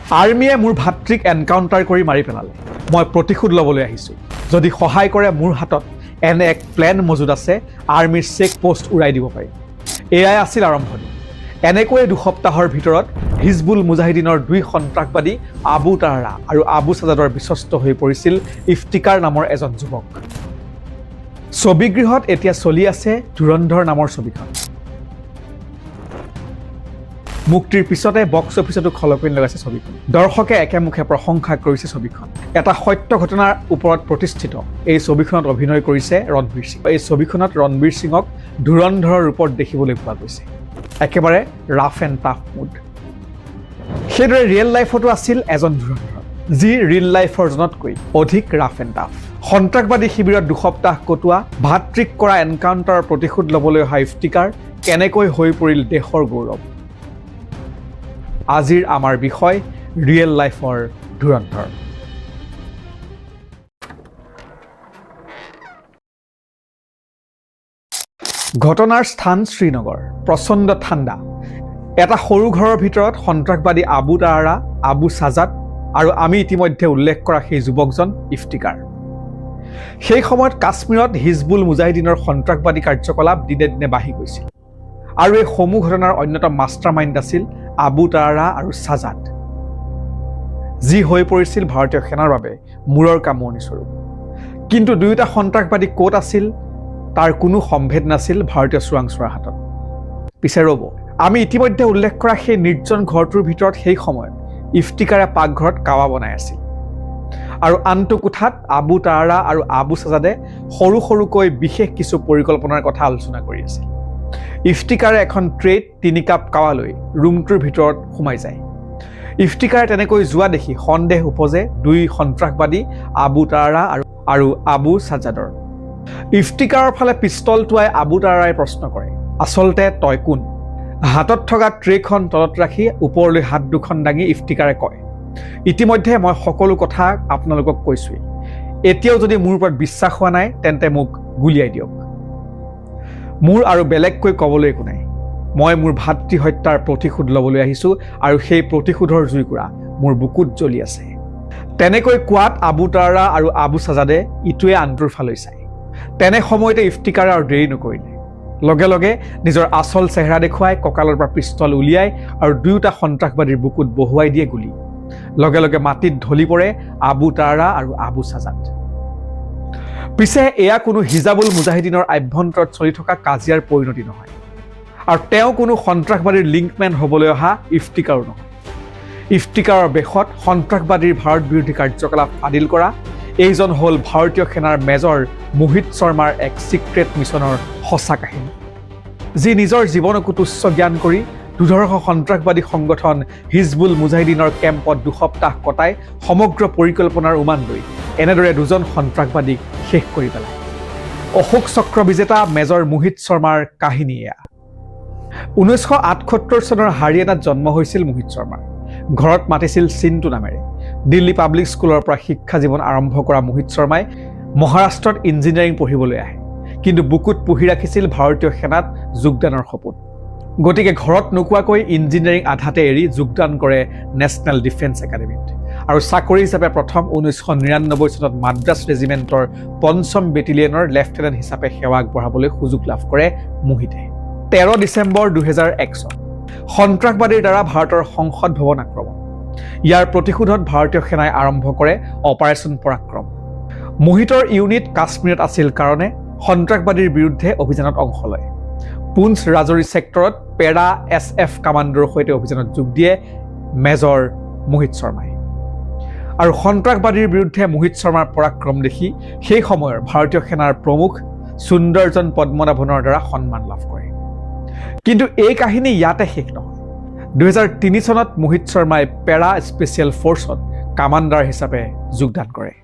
আৰ্মিয়ে মোৰ ভাতৃক এনকাউণ্টাৰ কৰি মাৰি পেলালে। মই প্ৰতিশোধ ল'বলৈ আহিছোঁ। যদি সহায় কৰে মোৰ হাতত এনে এক প্লেন মজুত আছে, আৰ্মিৰ চেক পোষ্ট উৰাই দিব পাৰি। এয়াই আছিল আৰম্ভণি। এনেকৈয়ে দুসপ্তাহৰ ভিতৰত হিজবুল মুজাহিদিনৰ 2 সন্ত্ৰাসবাদী আবু তাৰা আৰু আবু সাজাদৰ বিশ্বস্ত হৈ পৰিছিল ইফতিকাৰ নামৰ এজন যুৱক। ছবিগৃহত এতিয়া চলি আছে ধুৰন্ধৰ নামৰ ছবিখন। মুক্তিৰ পিছতে বক্স অফিচতো খলকনি লগাইছে ছবিখন। দৰ্শকে একেমুখে প্ৰশংসা কৰিছে ছবিখন। এটা সত্য ঘটনাৰ ওপৰত প্ৰতিষ্ঠিত এই ছবিখনত অভিনয় কৰিছে ৰণবীৰ সিং। এই ছবিখনত ৰণবীৰ সিঙক ধুৰন্ধৰৰ ৰূপত দেখিবলৈ পোৱা গৈছে। একেবাৰে ৰাফ এণ্ড টাফ মুড। সেইদৰে ৰিয়েল লাইফতো আছিল এজন ধুৰন্ধৰ, যি ৰিয়েল লাইফৰ জনতকৈ অধিক ৰাফ এণ্ড টাফ। সন্ত্ৰাসবাদী শিবিৰত দুসপ্তাহ কটোৱা, ভাতৃক কৰা এনকাউণ্টাৰৰ প্ৰতিশোধ ল'বলৈ অহা ইফতিকাৰ কেনেকৈ হৈ পৰিল দেশৰ গৌৰৱ। আজিৰ আমাৰ বিষয় ৰিয়েল লাইফৰ ধুৰন্ধৰ। ঘটনাৰ স্থান শ্ৰীনগৰ। প্ৰচণ্ড ঠাণ্ডা। এটা সৰু ঘৰৰ ভিতৰত সন্ত্ৰাসবাদী আবু তাৰা, আবু সাজাদ আৰু আমি ইতিমধ্যে উল্লেখ কৰা সেই যুৱকজন ইফতিকাৰ। সেই সময়ত কাশ্মীৰত হিজবুল মুজাহিদিনৰ সন্ত্ৰাসবাদী কাৰ্যকলাপ দিনে দিনে বাঢ়ি গৈছিল আৰু এই সমূহ ঘটনাৰ অন্যতম মাষ্টাৰ মাইণ্ড আছিল আবু তাৰা আৰু সাজাদ, যি হৈ পৰিছিল ভাৰতীয় সেনাৰ বাবে মূৰৰ কামোৰণি স্বৰূপ। কিন্তু দুয়োটা সন্ত্ৰাসবাদী ক'ত আছিল তাৰ কোনো সম্ভেদ নাছিল ভাৰতীয় চোৰাংচোৱাৰ হাতত। পিছে ৰ'ব, আমি ইতিমধ্যে উল্লেখ কৰা সেই নিৰ্জন ঘৰটোৰ ভিতৰত সেই সময়ত ইফতিকাৰে পাকঘৰত কাৱা বনাই আছিল আৰু আনটো কোঠাত আবু তাৰা আৰু আবু সাজাদে সৰু সৰুকৈ বিশেষ কিছু পৰিকল্পনাৰ কথা আলোচনা কৰি আছিল। ইফতিকাৰে এখন ট্ৰেত 3 কাপ কাৱা লৈ ৰুমটোৰ ভিতৰত সোমাই যায়। ইফতিকাৰে তেনেকৈ যোৱা দেখি সন্দেহ উপজে 2 সন্ত্ৰাসবাদী আবু তাৰা আৰু আবু সাজাদৰ। ইফতিকাৰৰ ফালে পিষ্টল টোৱাই আবু তাৰাই প্ৰশ্ন কৰে, আচলতে তই কোন? হাতত থকা ট্ৰেখন তলত ৰাখি ওপৰলৈ হাত দুখন দাঙি ইফতিকাৰে কয়, ইতিমধ্যে মই সকলো কথা আপোনালোকক কৈছোৱেই। এতিয়াও যদি মোৰ ওপৰত বিশ্বাস হোৱা নাই তেন্তে মোক গুলিয়াই দিয়ক। মোৰ আৰু বেলেগকৈ ক'বলৈ একো নাই। মই মোৰ ভাতৃ হত্যাৰ প্ৰতিশোধ ল'বলৈ আহিছোঁ আৰু সেই প্ৰতিশোধৰ জুইকুৰা মোৰ বুকুত জ্বলি আছে। তেনেকৈ কোৱাত আবু তাৰা আৰু আবু সাজাদে ইটোৱে আনটোৰ ফালৈ চায়। তেনে সময়তে ইফতিকাৰে আৰু দেৰি নকৰিলে। লগে লগে নিজৰ আচল চেহেৰা দেখুৱাই কঁকালৰ পৰা পিষ্টল উলিয়াই আৰু দুয়োটা সন্ত্ৰাসবাদীৰ বুকুত বহুৱাই দিয়ে গুলী। লগে লগে মাটিত ঢলি পৰে আবু তাৰা আৰু আবু সাজাদ। পিছে এয়া কোনো হিজাবুল মুজাহিদিনৰ আভ্যন্তৰত চলি থকা কাজিয়াৰ পৰিণতি নহয় আৰু তেওঁ কোনো সন্ত্ৰাসবাদীৰ লিংকমেন হ'বলৈ অহা ইফতিকাৰো নহয়। ইফতিকাৰৰ বেশত সন্ত্ৰাসবাদীৰ ভাৰত বিৰোধী কাৰ্যকলাপ আদিল কৰা এইজন হ'ল ভাৰতীয় সেনাৰ মেজৰ মোহিত শৰ্মাৰ এক ছিক্ৰেট মিছনৰ সঁচা কাহিনী, যি নিজৰ জীৱনকো তুচ্ছ জ্ঞান কৰি দুধৰ্ষ সন্ত্ৰাসবাদী সংগঠন হিজবুল মুজাহিদিনৰ কেম্পত দুসপ্তাহ কটাই সমগ্ৰ পৰিকল্পনাৰ উমান লৈ এনেদৰে 2জন সন্ত্ৰাসবাদীক শেষ কৰি পেলায়। অশোক চক্ৰ বিজেতা মেজৰ মোহিত শৰ্মাৰ কাহিনী এয়া। 1978 চনৰ হাৰিয়ানাত জন্ম হৈছিল মোহিত শৰ্মাৰ। ঘৰত মাতিছিল চিন্তু নামেৰে। দিল্লী পাব্লিক স্কুলৰ পৰা শিক্ষা জীৱন আৰম্ভ কৰা মোহিত শৰ্মাই মহাৰাষ্ট্ৰত ইঞ্জিনিয়াৰিং পঢ়িবলৈ আহে, কিন্তু বুকুত পুহি ৰাখিছিল ভাৰতীয় সেনাত যোগদানৰ সপোন। গতিকে ঘৰত নোকোৱাকৈ ইঞ্জিনিয়াৰিং আধাতে এৰি যোগদান কৰে নেশ্যনেল ডিফেন্স একাডেমীত আৰু চাকৰি হিচাপে প্ৰথম 1999 চনত মাদ্ৰাছ ৰেজিমেণ্টৰ 5ম বেটেলিয়নৰ লেফটেনেণ্ট হিচাপে সেৱা আগবঢ়াবলৈ সুযোগ লাভ কৰে মোহিতে। 13 ডিচেম্বৰ 2001 চন সন্ত্ৰাসবাদীৰ দ্বাৰা ভাৰতৰ সংসদ ভৱন আক্ৰমণ। ইয়াৰ প্ৰতিশোধত ভাৰতীয় সেনাই আৰম্ভ কৰে অপাৰেশ্যন পৰাক্ৰম। মোহিতৰ ইউনিট কাশ্মীৰত আছিল কাৰণে সন্ত্ৰাসবাদীৰ বিৰুদ্ধে অভিযানত অংশ লয়। পুঞ্চ ৰাজৌৰি ছেক্টৰত পেৰা SF কামাণ্ডোৰ সৈতে অভিযানত যোগ দিয়ে মেজৰ মোহিত শৰ্মাই। আৰু সন্ত্ৰাসবাদীৰ বিৰুদ্ধে মোহিত শৰ্মাৰ পৰাক্ৰম দেখি সেই সময়ৰ ভাৰতীয় সেনাৰ প্ৰমুখ সুন্দৰজন পদ্মনাভনৰ দ্বাৰা সন্মান লাভ কৰে। কিন্তু এই কাহিনী ইয়াতে শেষ নহয়। 2003 চনত মোহিত শৰ্মাই পেৰা স্পেচিয়েল ফ'ৰ্চত কামাণ্ডাৰ হিচাপে যোগদান কৰে।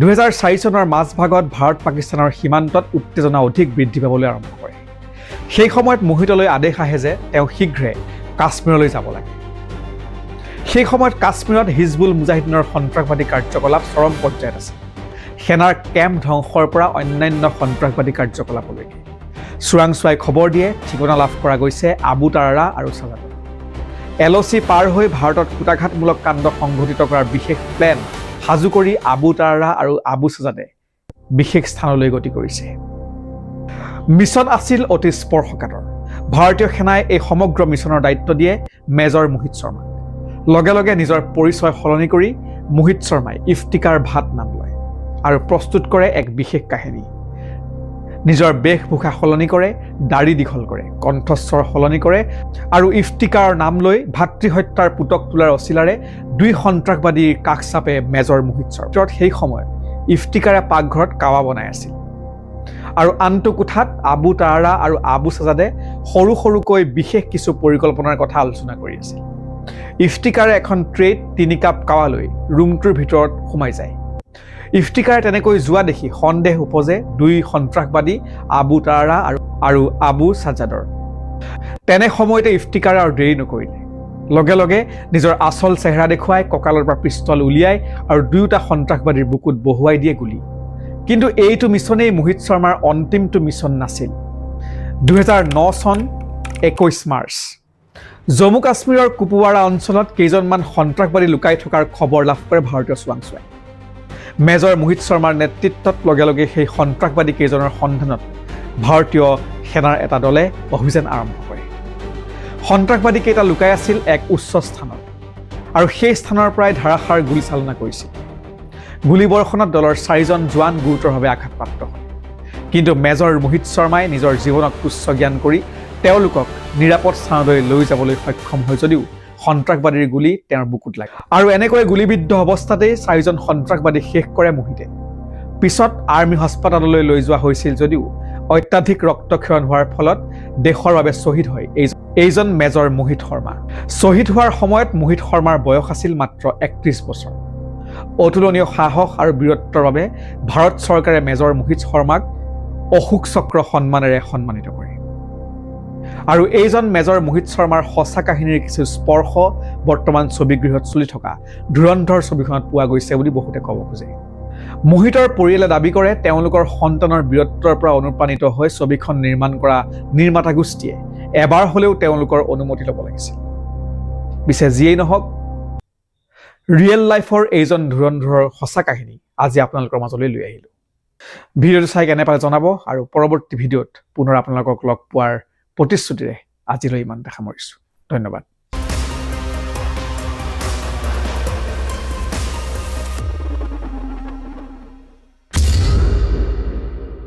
2004 চনৰ মাজভাগত ভাৰত পাকিস্তানৰ সীমান্তত উত্তেজনা অধিক বৃদ্ধি পাবলৈ আৰম্ভ কৰে। সেই সময়ত মোহিতলৈ আদেশ আহে যে তেওঁ শীঘ্ৰে কাশ্মীৰলৈ যাব লাগে। সেই সময়ত কাশ্মীৰত হিজবুল মুজাহিদিনৰ সন্ত্ৰাসবাদী কাৰ্যকলাপ চৰম পৰ্যায়ত আছে। সেনাৰ কেম্প ধ্বংসৰ পৰা অন্যান্য সন্ত্ৰাসবাদী কাৰ্যকলাপলৈকে চোৰাংচোৱাই খবৰ দিয়ে ঠিকনা লাভ কৰা গৈছে আবু তাৰা আৰু সাজাদৰ। LOC পাৰ হৈ ভাৰতত কুটাঘাতমূলক কাণ্ড সংঘটিত কৰাৰ বিশেষ প্লেন সাজু কৰি আবু তাৰাৰা আৰু আবু ছাজাদে বিশেষ স্থানলৈ গতি কৰিছে। মিছন আছিল অতি স্পৰ্শকাতৰ। ভাৰতীয় সেনাই এই সমগ্ৰ মিছনৰ দায়িত্ব দিয়ে মেজৰ মোহিত শৰ্মাক। লগে লগে নিজৰ পৰিচয় সলনি কৰি মোহিত শৰ্মাই ইফতিকাৰ ভাট নাম লয় আৰু প্ৰস্তুত কৰে এক বিশেষ কাহিনী। নিজৰ বেশভূষা সলনি কৰে, দাড়ি দীঘল কৰে, কণ্ঠস্বৰ সলনি কৰে আৰু ইফতিকাৰৰ নাম লৈ ভাতৃহত্যাৰ পুতক তোলাৰ অচিলাৰে 2 সন্ত্ৰাসবাদীৰ কাষ চাপে মেজৰ মোহিত শৰ্মা। সেই সময়ত ইফতিকাৰে পাকঘৰত কাৱা বনাই আছিল আৰু আনটো কোঠাত আবু তাৰাৰা আৰু আবু ছাজাদে সৰু সৰুকৈ বিশেষ কিছু পৰিকল্পনাৰ কথা আলোচনা কৰি আছিল। ইফতিকাৰে এখন ট্ৰেত 3 কাপ কাৱা লৈ ৰুমটোৰ ভিতৰত সোমাই যায়। ইফতিকাৰে তেনেকৈ যোৱা দেখি সন্দেহ উপজে 2 সন্ত্ৰাসবাদী আবু তাৰাৰা আৰু আবু ছাজাদৰ। তেনে সময়তে ইফতিকাৰে আৰু দেৰি নকৰিলে। লগে লগে নিজৰ আচল চেহেৰা দেখুৱাই কঁকালৰ পৰা পিষ্টল উলিয়াই আৰু 2টা সন্ত্ৰাসবাদীৰ বুকুত বহুৱাই দিয়ে গুলী। কিন্তু এইটো মিছনেই মোহিত শৰ্মাৰ অন্তিমটো মিছন নাছিল। 2009 চন 21 মাৰ্চ জম্মু কাশ্মীৰৰ কুপৱাৰা অঞ্চলত কেইজনমান সন্ত্ৰাসবাদী লুকাই থকাৰ খবৰ লাভ কৰে ভাৰতীয় চোৰাংচোৱাই। মেজৰ মোহিত শৰ্মাৰ নেতৃত্বত লগে লগে সেই সন্ত্ৰাসবাদী কেইজনৰ সন্ধানত ভাৰতীয় সেনাৰ এটা দলে অভিযান আৰম্ভ কৰে। সন্ত্ৰাসবাদী কেইটা লুকাই আছিল এক উচ্চ স্থানত আৰু সেই স্থানৰ পৰাই ধাৰাসাৰ গুলীচালনা কৰিছিল। গুলীবৰ্ষণত দলৰ 4জন জোৱান গুৰুতৰভাৱে আঘাতপ্ৰাপ্ত হয়। কিন্তু মেজৰ মোহিত শৰ্মাই নিজৰ জীৱনক তুচ্ছ জ্ঞান কৰি তেওঁলোকক নিৰাপদ স্থানলৈ লৈ যাবলৈ সক্ষম হয় যদিও সন্ত্ৰাসবাদীৰ গুলী তেওঁৰ বুকুত লাগে আৰু এনেকৈ গুলীবিদ্ধ অৱস্থাতেই 4জন সন্ত্ৰাসবাদী শেষ কৰে মোহিতে। পিছত আৰ্মি হাস্পতাললৈ লৈ যোৱা হৈছিল যদিও অত্যাধিক ৰক্তক্ষৰণ হোৱাৰ ফলত দেশৰ বাবে শ্বহীদ হয় এইজন মেজৰ মোহিত শৰ্মা। শ্বহীদ হোৱাৰ সময়ত মোহিত শৰ্মাৰ বয়স আছিল মাত্ৰ 31 বছৰ। অতুলনীয় সাহস আৰু বীৰত্বৰ বাবে ভাৰত চৰকাৰে মেজৰ মোহিত শৰ্মাক অশোক চক্ৰ সন্মানেৰে সন্মানিত কৰে। আৰু এইজন মেজৰ মোহিত শৰ্মাৰ সঁচা কাহিনীৰ কিছু স্পৰ্শ বৰ্তমান ছবিগৃহত চলি থকা ধুৰন্ধৰ ছবিখনত পোৱা গৈছে বুলি বহুতে ক'ব খোজে। মোহিতৰ পৰিয়ালে দাবী কৰে তেওঁলোকৰ সন্তানৰ বীৰত্বৰ পৰা অনুপ্ৰাণিত হৈ ছবিখন নিৰ্মাণ কৰা নিৰ্মাতা গোষ্ঠীয়ে এবাৰ হ'লেও তেওঁলোকৰ অনুমতি ল'ব লাগিছিল। পিছে যিয়েই নহওক, ৰিয়েল লাইফৰ এইজন ধুৰন্ধৰৰ সঁচা কাহিনী আজি আপোনালোকৰ মাজলৈ লৈ আহিলোঁ। ভিডিঅ'টো চাই কেনে পালে জনাব আৰু পৰৱৰ্তী ভিডিঅ'ত পুনৰ আপোনালোকক লগ পোৱাৰ প্ৰতিশ্ৰুতিৰে আজিলৈ ইমানতে সামৰিছোঁ। ধন্যবাদ।